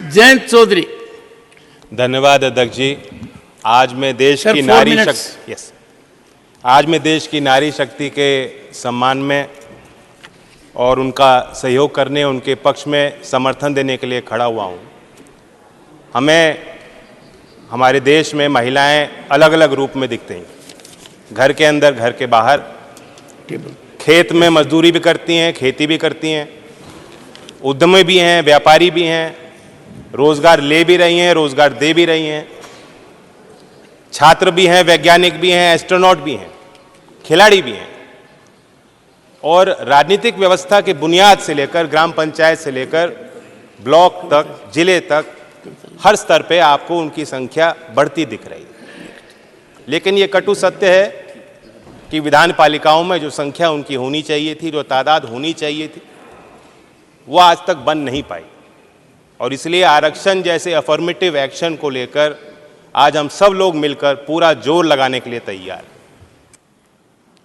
जयंत चौधरी। धन्यवाद अध्यक्ष जी। आज मैं देश की नारी शक्ति के सम्मान में और उनका सहयोग करने, उनके पक्ष में समर्थन देने के लिए खड़ा हुआ हूँ। हमारे देश में महिलाएं अलग अलग रूप में दिखते हैं, घर के अंदर, घर के बाहर। खेत में मजदूरी भी करती हैं, खेती भी करती हैं, उद्यमी भी हैं, व्यापारी भी हैं, रोजगार ले भी रही हैं, रोजगार दे भी रही हैं, छात्र भी हैं, वैज्ञानिक भी हैं, एस्ट्रोनॉट भी हैं, खिलाड़ी भी हैं। और राजनीतिक व्यवस्था की बुनियाद से लेकर ग्राम पंचायत से लेकर ब्लॉक तक, जिले तक, हर स्तर पे आपको उनकी संख्या बढ़ती दिख रही है। लेकिन ये कटु सत्य है कि विधान पालिकाओं में जो संख्या उनकी होनी चाहिए थी, जो तादाद होनी चाहिए थी, वो आज तक बन नहीं पाई। और इसलिए आरक्षण जैसे अफर्मेटिव एक्शन को लेकर आज हम सब लोग मिलकर पूरा जोर लगाने के लिए तैयार हैं।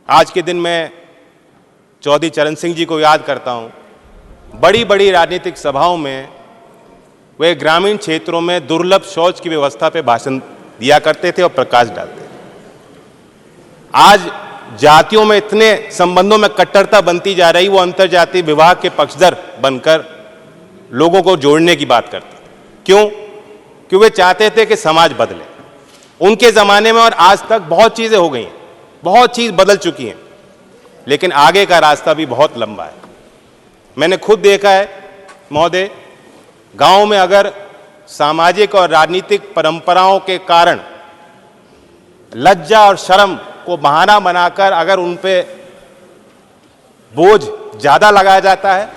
आज के दिन मैं चौधरी चरण सिंह जी को याद करता हूं। बड़ी बड़ी राजनीतिक सभाओं में वे ग्रामीण क्षेत्रों में दुर्लभ शौच की व्यवस्था पे भाषण दिया करते थे और प्रकाश डालते थे। आज जातियों में इतने संबंधों में कट्टरता बनती जा रही, वो अंतर्जातीय विवाह के पक्षधर बनकर लोगों को जोड़ने की बात करते थे। क्यों? क्योंकि वे चाहते थे कि समाज बदले। उनके ज़माने में और आज तक बहुत चीज़ें हो गई हैं, बहुत चीज़ बदल चुकी हैं, लेकिन आगे का रास्ता भी बहुत लंबा है। मैंने खुद देखा है महोदय, गांव में अगर सामाजिक और राजनीतिक परंपराओं के कारण लज्जा और शर्म को बहाना बनाकर अगर उन पे बोझ ज़्यादा लगाया जाता है,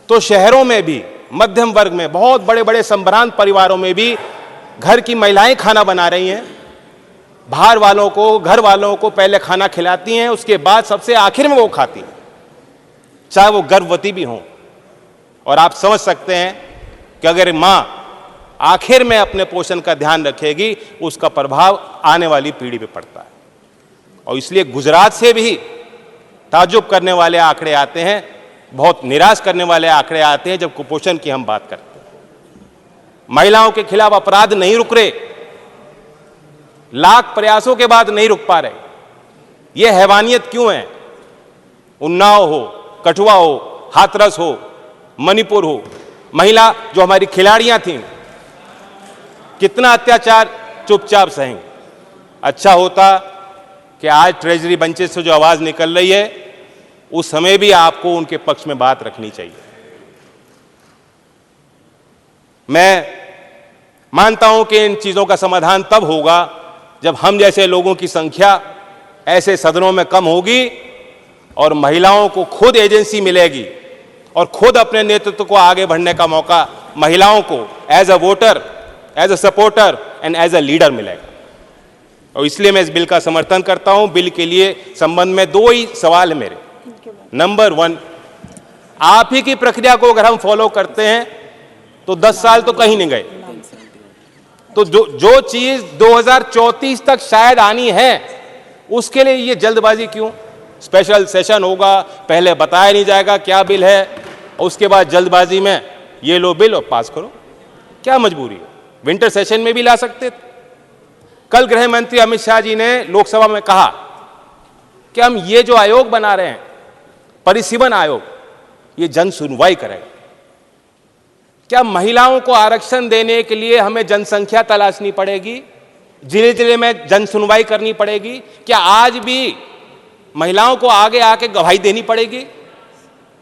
तो शहरों में भी मध्यम वर्ग में, बहुत बड़े बड़े संभ्रांत परिवारों में भी घर की महिलाएं खाना बना रही हैं, बाहर वालों को, घर वालों को पहले खाना खिलाती हैं, उसके बाद सबसे आखिर में वो खाती हैं, चाहे वो गर्भवती भी हों। और आप समझ सकते हैं कि अगर मां आखिर में अपने पोषण का ध्यान रखेगी, उसका प्रभाव आने वाली पीढ़ी पे पड़ता है। और इसलिए गुजरात से भी ताज्जुब करने वाले आंकड़े आते हैं, बहुत निराश करने वाले आंकड़े आते हैं जब कुपोषण की हम बात करते हैं। महिलाओं के खिलाफ अपराध नहीं रुक रहे, लाख प्रयासों के बाद नहीं रुक पा रहे। यह हैवानियत क्यों है? उन्नाव हो, कठुआ हो, हाथरस हो, मणिपुर हो, महिला जो हमारी खिलाड़ियां थीं, कितना अत्याचार चुपचाप सहेंगे। अच्छा होता कि आज ट्रेजरी बेंचेस से जो आवाज निकल रही है, उस समय भी आपको उनके पक्ष में बात रखनी चाहिए। मैं मानता हूं कि इन चीजों का समाधान तब होगा जब हम जैसे लोगों की संख्या ऐसे सदनों में कम होगी और महिलाओं को खुद एजेंसी मिलेगी और खुद अपने नेतृत्व को आगे बढ़ने का मौका महिलाओं को as a voter, as a supporter and as a leader मिलेगा। और इसलिए मैं इस बिल का समर्थन करता हूं। बिल के लिए संबंध में दो ही सवाल है मेरे। नंबर 1, आप ही की प्रक्रिया को अगर हम फॉलो करते हैं तो 10 साल तो कहीं नहीं गए। तो जो चीज 2034 तक शायद आनी है, उसके लिए ये जल्दबाजी क्यों? स्पेशल सेशन होगा, पहले बताया नहीं जाएगा क्या बिल है, और उसके बाद जल्दबाजी में ये लो बिल और पास करो। क्या मजबूरी है? विंटर सेशन में भी ला सकते थे। कल गृह मंत्री अमित शाह जी ने लोकसभा में कहा कि हम ये जो आयोग बना रहे हैं, परिसीमन आयोग, ये जन सुनवाई करेगा। क्या महिलाओं को आरक्षण देने के लिए हमें जनसंख्या तलाशनी पड़ेगी? जिले जिले में जन सुनवाई करनी पड़ेगी? क्या आज भी महिलाओं को आगे आके गवाही देनी पड़ेगी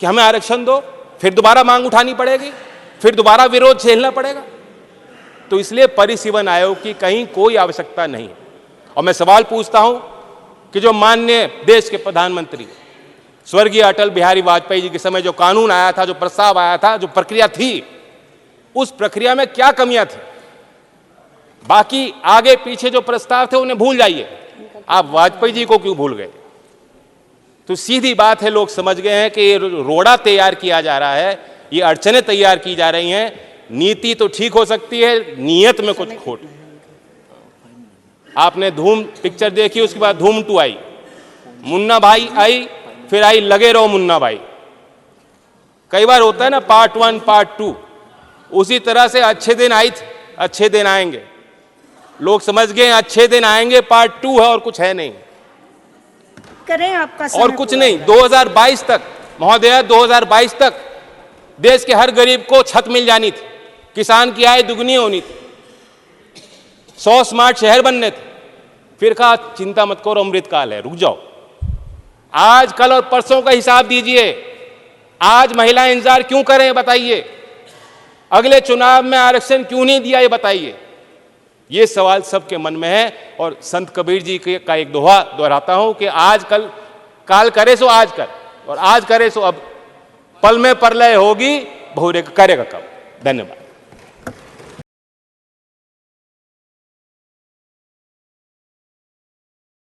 कि हमें आरक्षण दो? फिर दोबारा मांग उठानी पड़ेगी, फिर दोबारा विरोध झेलना पड़ेगा? तो इसलिए परिसीमन आयोग की कहीं कोई आवश्यकता नहीं। और मैं सवाल पूछता हूं कि जो माननीय देश के प्रधानमंत्री स्वर्गीय अटल बिहारी वाजपेयी जी के समय जो कानून आया था, जो प्रस्ताव आया था, जो प्रक्रिया थी, उस प्रक्रिया में क्या कमियां थी? बाकी आगे पीछे जो प्रस्ताव थे उन्हें भूल जाइए, आप वाजपेयी जी को क्यों भूल गए? तो सीधी बात है, लोग समझ गए हैं कि ये रोड़ा तैयार किया जा रहा है, ये अड़चनें तैयार की जा रही हैं। नीति तो ठीक हो सकती है, नियत में कुछ खोट। आपने धूम पिक्चर देखी, उसके बाद धूम 2 आई, मुन्ना भाई आई, फिर आई लगे रहो मुन्ना भाई। कई बार होता है ना पार्ट 1 पार्ट 2, उसी तरह से अच्छे दिन आई थे, अच्छे दिन आएंगे। लोग समझ गए अच्छे दिन आएंगे पार्ट 2 है और कुछ है नहीं, करें आपका और कुछ नहीं। 2022 तक महोदया, 2022 तक देश के हर गरीब को छत मिल जानी थी, किसान की आय दुगनी होनी थी, 100 स्मार्ट शहर बनने थे। फिर कहा चिंता मत करो, अमृतकाल है, रुक जाओ। आज कल और परसों का हिसाब दीजिए। आज महिलाएं इंतजार क्यों करें बताइए? अगले चुनाव में आरक्षण क्यों नहीं दिया ये बताइए? ये सवाल सबके मन में है। और संत कबीर जी का एक दोहा दोहराता हूं कि आज कल काल करे सो आज कर, और आज करे सो अब, पल में प्रलय होगी बहुरे करेगा कब। धन्यवाद।